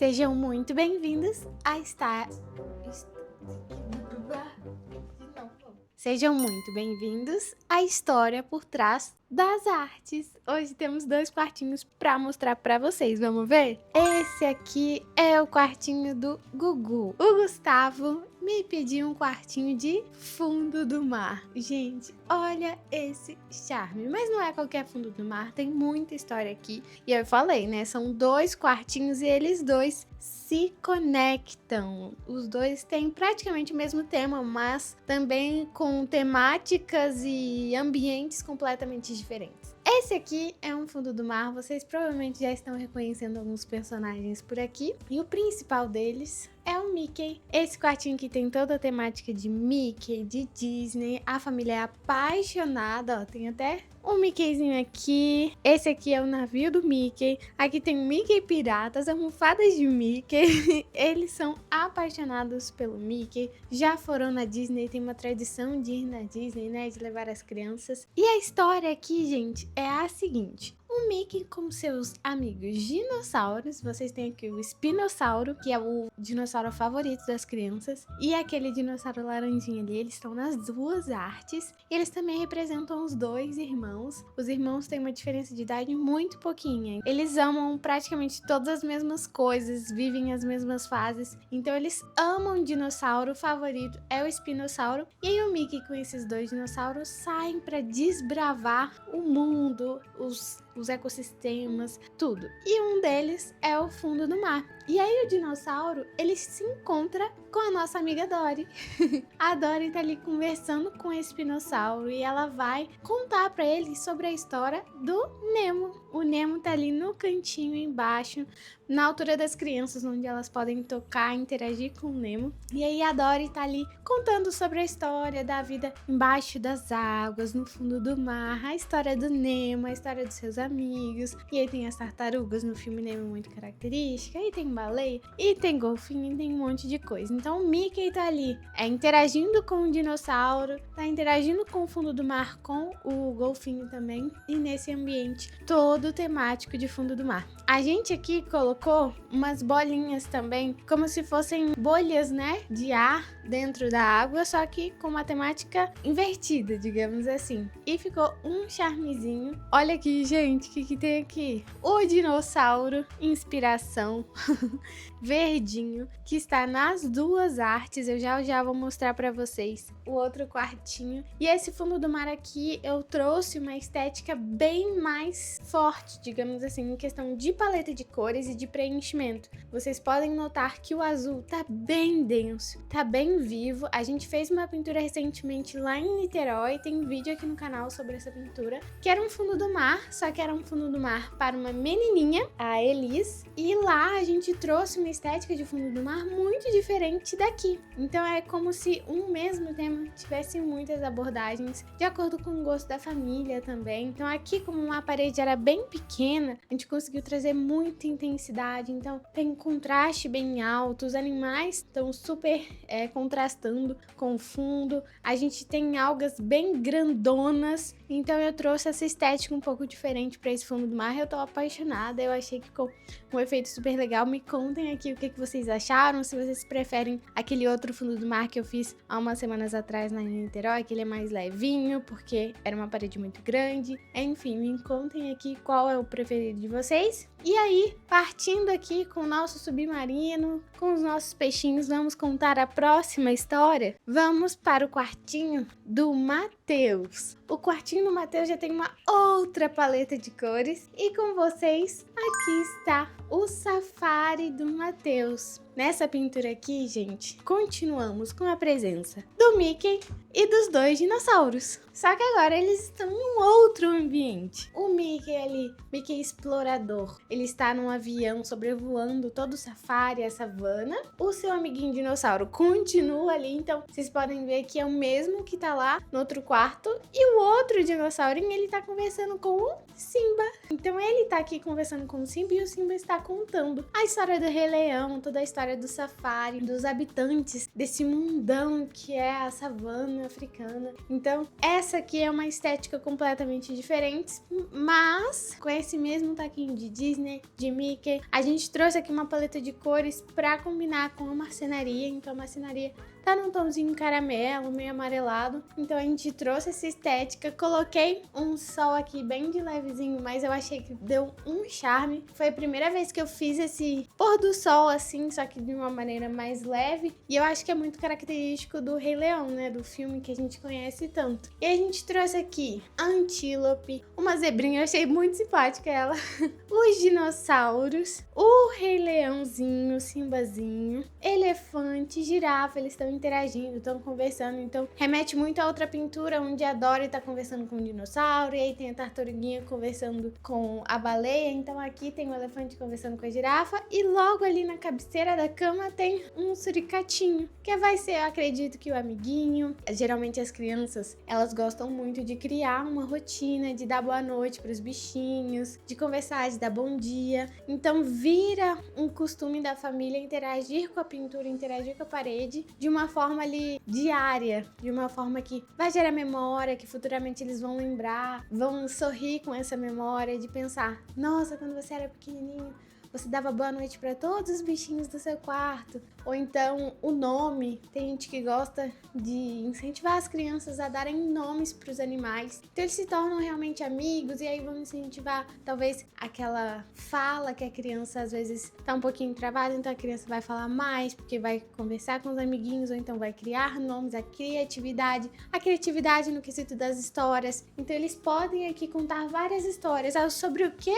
Sejam muito bem-vindos a estar. Sejam muito bem-vindos à história por trás das artes. Hoje temos 2 quartinhos para mostrar para vocês, vamos ver? Esse aqui é o quartinho do Gugu. O Gustavo me pediu um quartinho de fundo do mar. Gente, olha esse charme. Mas não é qualquer fundo do mar, tem muita história aqui. E eu falei, né? São 2 quartinhos e eles dois se conectam. Os dois têm praticamente o mesmo tema, mas também com temáticas e ambientes completamente diferentes. Esse aqui é um fundo do mar, vocês provavelmente já estão reconhecendo alguns personagens por aqui. E o principal deles é o Mickey. Esse quartinho aqui tem toda a temática de Mickey, de Disney. A família é apaixonada, ó, tem até um Mickeyzinho aqui. Esse aqui é o navio do Mickey. Aqui tem o Mickey Pirata, as almofadas de Mickey. Eles são apaixonados pelo Mickey. Já foram na Disney, tem uma tradição de ir na Disney, né? De levar as crianças. E a história aqui, gente, é a seguinte. O Mickey com seus amigos dinossauros, vocês têm aqui o espinossauro, que é o dinossauro favorito das crianças, e aquele dinossauro laranjinha ali, eles estão nas 2 artes. Eles também representam os 2 irmãos. Os irmãos têm uma diferença de idade muito pouquinha. Eles amam praticamente todas as mesmas coisas, vivem as mesmas fases, então eles amam o dinossauro. O favorito é o espinossauro. E aí o Mickey com esses 2 dinossauros saem para desbravar o mundo, os ecossistemas, tudo. E um deles é o fundo do mar. E aí o dinossauro, ele se encontra com a nossa amiga Dory. A Dory tá ali conversando com o espinossauro e ela vai contar para ele sobre a história do Nemo. O Nemo tá ali no cantinho embaixo, na altura das crianças, onde elas podem tocar, interagir com o Nemo. E aí a Dory tá ali contando sobre a história da vida embaixo das águas, no fundo do mar, a história do Nemo, a história dos seus amigos. E aí tem as tartarugas no filme Nemo, muito característica. Aí tem baleia, e tem golfinho, e tem um monte de coisa. Então o Mickey tá ali interagindo com o dinossauro, tá interagindo com o fundo do mar, com o golfinho também. E nesse ambiente todo temático de fundo do mar. A gente aqui colocou umas bolinhas também, como se fossem bolhas, né, de ar dentro da água, só que com uma temática invertida, digamos assim. E ficou um charmezinho. Olha aqui, gente, o que tem aqui? O dinossauro, inspiração, verdinho, que está nas 2 artes. Eu já vou mostrar para vocês o outro quartinho. E esse fundo do mar aqui, eu trouxe uma estética bem mais forte, digamos assim, em questão de paleta de cores e de preenchimento. Vocês podem notar que o azul tá bem denso, tá bem vivo. A gente fez uma pintura recentemente lá em Niterói, tem vídeo aqui no canal sobre essa pintura, que era um fundo do mar, só que era um fundo do mar para uma menininha, a Elis, e lá a gente trouxe uma estética de fundo do mar muito diferente daqui. Então é como se um mesmo tema tivesse muitas abordagens de acordo com o gosto da família também. Então aqui, como a parede era bem pequena, a gente conseguiu trazer muita intensidade, então tem contraste bem alto, os animais estão super contrastando com o fundo, a gente tem algas bem grandonas, então eu trouxe essa estética um pouco diferente para esse fundo do mar. Eu tô apaixonada, eu achei que ficou um efeito super legal. Me contem aqui o que vocês acharam, se vocês preferem aquele outro fundo do mar que eu fiz há umas semanas atrás na Niterói, que ele é mais levinho, porque era uma parede muito grande. Enfim, me contem aqui qual é o preferido de vocês. E aí, partindo aqui com o nosso submarino, com os nossos peixinhos, vamos contar a próxima história? Vamos para o quartinho do Matheus. O quartinho do Matheus já tem uma outra paleta de cores. E com vocês, aqui está o safari do Matheus. Nessa pintura aqui, gente, continuamos com a presença do Mickey e dos 2 dinossauros. Só que agora eles estão em um outro ambiente. O Mickey ali, Mickey explorador, ele está num avião sobrevoando todo o safari, a savana. O seu amiguinho dinossauro continua ali, então vocês podem ver que é o mesmo que tá lá no outro quarto. E o outro dinossaurinho, ele tá conversando com o Simba. Então ele tá aqui conversando com o Simba e o Simba está contando a história do Rei Leão, toda a história do safari, dos habitantes desse mundão que é a savana africana. Então essa aqui é uma estética completamente diferente, mas com esse mesmo taquinho de Disney, de Mickey, porque a gente trouxe aqui uma paleta de cores pra combinar com a marcenaria. Então a marcenaria tá num tomzinho caramelo, meio amarelado. Então a gente trouxe essa estética. Coloquei um sol aqui bem de levezinho, mas eu achei que deu um charme. Foi a primeira vez que eu fiz esse pôr do sol assim, só que de uma maneira mais leve. E eu acho que é muito característico do Rei Leão, né? Do filme que a gente conhece tanto. E a gente trouxe aqui a antílope, uma zebrinha, eu achei muito simpática ela. Os dinossauros, o Rei Leãozinho, Simbazinho, elefante, girafa, eles estão interagindo, estão conversando, então remete muito a outra pintura onde a Dory tá conversando com o dinossauro e aí tem a tartaruguinha conversando com a baleia, então aqui tem o elefante conversando com a girafa e logo ali na cabeceira da cama tem um suricatinho, que vai ser, eu acredito que o amiguinho. Geralmente as crianças, elas gostam muito de criar uma rotina, de dar boa noite para os bichinhos, de conversar, de dar bom dia, então vira um costume da família interagir com a pintura, interagir com a parede de uma forma ali diária, de uma forma que vai gerar memória, que futuramente eles vão lembrar, vão sorrir com essa memória de pensar, nossa, quando você era pequenininho, você dava boa noite para todos os bichinhos do seu quarto. Ou então o nome, tem gente que gosta de incentivar as crianças a darem nomes para os animais. Então eles se tornam realmente amigos e aí vão incentivar talvez aquela fala que a criança às vezes tá um pouquinho travada, então a criança vai falar mais porque vai conversar com os amiguinhos ou então vai criar nomes, a criatividade no quesito das histórias. Então eles podem aqui contar várias histórias sobre o que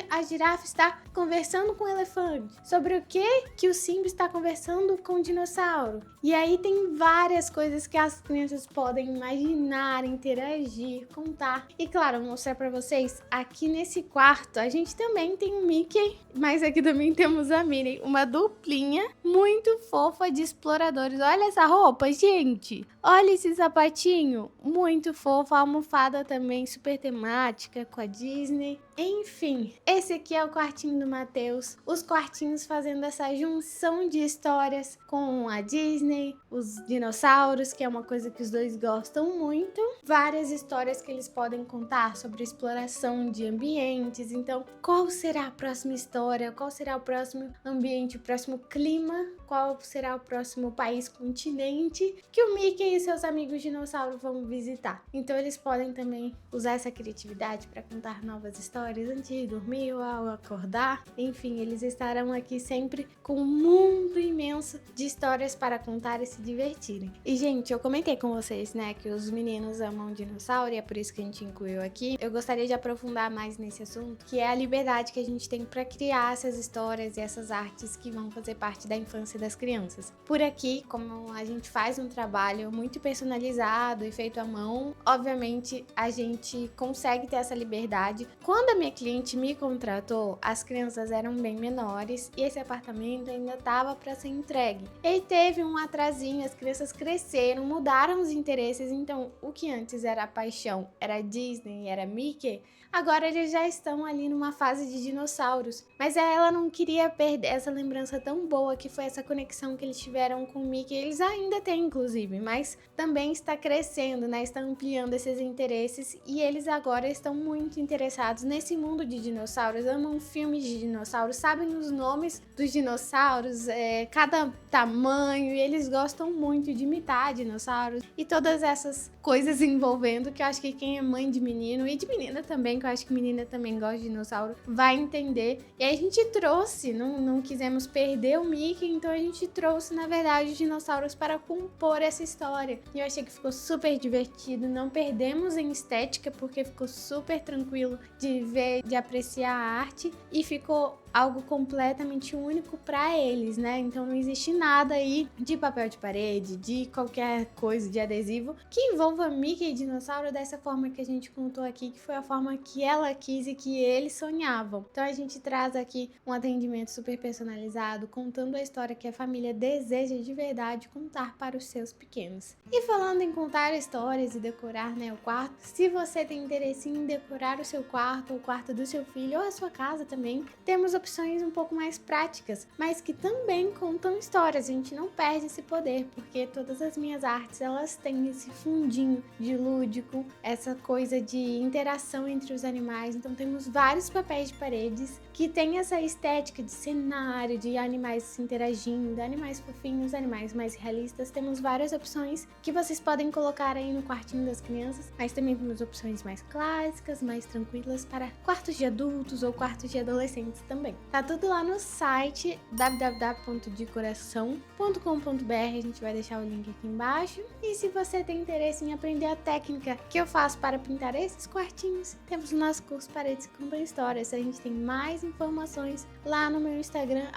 a girafa está conversando com o elefante, sobre o que o Simba está conversando com o dinossauro. E aí tem várias coisas que as crianças podem imaginar, interagir, contar. E claro, vou mostrar pra vocês, aqui nesse quarto a gente também tem o Mickey, mas aqui também temos a Minnie, uma duplinha muito fofa de exploradores. Olha essa roupa, gente! Olha esse sapatinho, muito fofo, a almofada também super temática com a Disney. Enfim, esse aqui é o quartinho do Matheus, os quartinhos fazendo essa junção de histórias com a Disney, os dinossauros, que é uma coisa que os dois gostam muito, várias histórias que eles podem contar sobre exploração de ambientes. Então, qual será a próxima história? Qual será o próximo ambiente, o próximo clima? Qual será o próximo país, continente que o Mickey e seus amigos dinossauros vão visitar? Então, eles podem também usar essa criatividade para contar novas histórias antes de dormir ou ao acordar. Enfim, eles estarão aqui sempre com um mundo imenso de histórias para contar e se divertirem. E, gente, eu comentei com vocês, né, que os meninos amam dinossauro e é por isso que a gente incluiu aqui. Eu gostaria de aprofundar mais nesse assunto, que é a liberdade que a gente tem para criar essas histórias e essas artes que vão fazer parte da infância das crianças. Por aqui, como a gente faz um trabalho muito personalizado e feito à mão, obviamente a gente consegue ter essa liberdade. Quando a minha cliente me contratou, as crianças eram bem menores e esse apartamento ainda estava para ser entregue. E teve um atrasinho, as crianças cresceram, mudaram os interesses, então o que antes era a paixão, era Disney, era Mickey, agora eles já estão ali numa fase de dinossauros. Mas ela não queria perder essa lembrança tão boa que foi essa conexão que eles tiveram com o Mickey. Eles ainda têm, inclusive, mas também está crescendo, né? Está ampliando esses interesses e eles agora estão muito interessados nesse mundo de dinossauros, amam filmes de dinossauros, sabem os nomes dos dinossauros, cada tamanho, e eles gostam muito de imitar dinossauros e todas essas coisas envolvendo, que eu acho que quem é mãe de menino e de menina também, que eu acho que menina também gosta de dinossauro, vai entender. E aí a gente trouxe, não quisemos perder o Mickey, então a gente trouxe, na verdade, os dinossauros para compor essa história. E eu achei que ficou super divertido, não perdemos em estética, porque ficou super tranquilo de ver, de apreciar a arte, e ficou algo completamente único para eles, né? Então não existe nada aí de papel de parede, de qualquer coisa, de adesivo, que envolva Mickey e dinossauro dessa forma que a gente contou aqui, que foi a forma que ela quis e que eles sonhavam. Então a gente traz aqui um atendimento super personalizado, contando a história que a família deseja de verdade contar para os seus pequenos. E falando em contar histórias e decorar, né, o quarto, se você tem interesse em decorar o seu quarto, o quarto do seu filho ou a sua casa também, temos opções um pouco mais práticas, mas que também contam histórias. A gente não perde esse poder, porque todas as minhas artes, elas têm esse fundinho de lúdico, essa coisa de interação entre os animais. Então temos vários papéis de paredes que tem essa estética de cenário, de animais se interagindo, animais fofinhos, animais mais realistas. Temos várias opções que vocês podem colocar aí no quartinho das crianças, mas também temos opções mais clássicas, mais tranquilas para quartos de adultos ou quartos de adolescentes também. Tá tudo lá no site www.decoração.com.br, a gente vai deixar o link aqui embaixo. E se você tem interesse em aprender a técnica que eu faço para pintar esses quartinhos, temos o nosso curso Paredes que Contam Histórias. A gente tem mais informações lá no meu Instagram,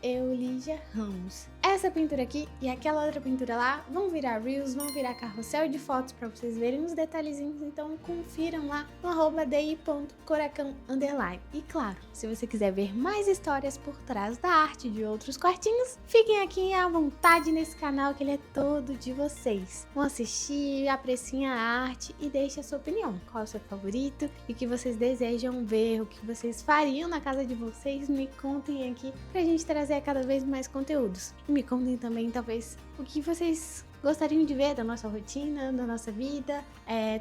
@euligiaramos. Essa pintura aqui e aquela outra pintura lá vão virar Reels, vão virar carrossel de fotos para vocês verem os detalhezinhos, então confiram lá no @di.coracão_. E claro, se você quiser ver mais histórias por trás da arte de outros quartinhos, fiquem aqui à vontade nesse canal que ele é todo de vocês. Vão assistir, apreciem a arte e deixem a sua opinião. Qual é o seu favorito e o que vocês desejam ver, o que vocês fariam na casa de vocês, me contem aqui pra gente trazer cada vez mais conteúdos. E me contem também, talvez, o que vocês gostariam de ver da nossa rotina, da nossa vida.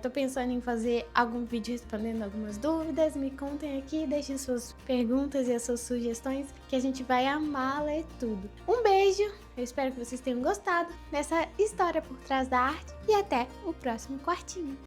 Tô pensando em fazer algum vídeo respondendo algumas dúvidas. Me contem aqui, deixem suas perguntas e as suas sugestões, que a gente vai amar ler tudo. Um beijo, eu espero que vocês tenham gostado dessa história por trás da arte e até o próximo quartinho.